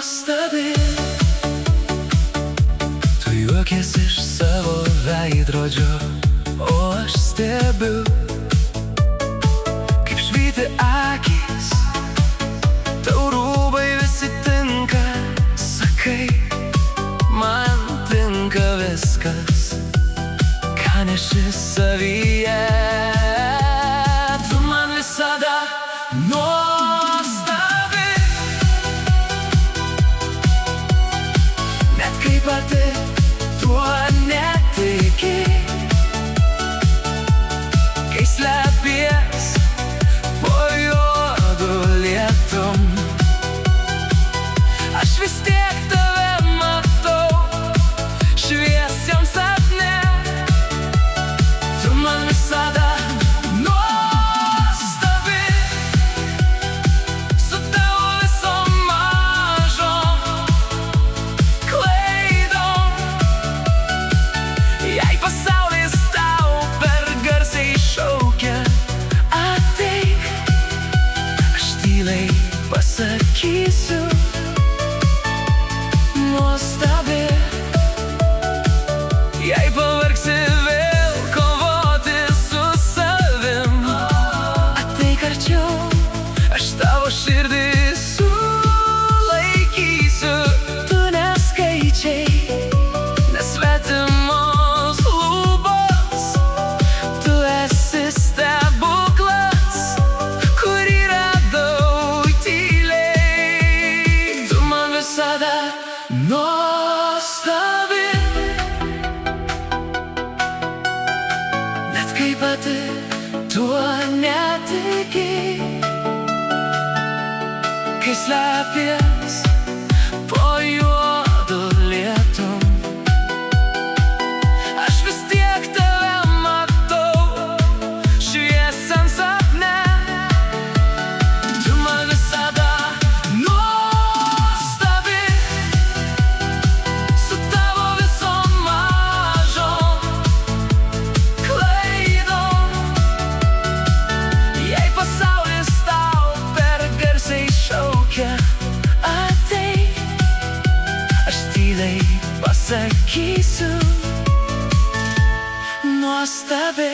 nuostabi. Tu juokies iš savo veidrodžio, o aš stebiu, kaip švyti akys. Tau rūbai visi tinka, sakai, man tinka viskas, ką neši savyje. Tu man visada nuostabi, net kai pati tuo netiki. Kai slepies po juodu lietum, aš vis tiek tave matau šviesiam sapne. Tu man visada nuostabi, su tavo visom mažom klaidom. Jei pasaulis tau per garsiai šaukia, ateik, aš tyliai pasakysiu. Nuostabi, jei pavargsi vėl kovoti su savim, ateik arčiau, aš tavo širdį sulaikysiu. Tu neskaičiai, nesvetimos lūpos, tu esi stebuklas, kurį radau tyliai. Tu man visada nuostabi, net kai pati tuo netiki. Kai slepies po juodu lietum, aš vis tiek tave matau šviesiam sapne. Tu man visada nuostabi, su tavo visom mažom klaidom. Jei pasaulis tau per garsiai šaukia, ateik, aš tyliai pasakysiu. Nuostabi.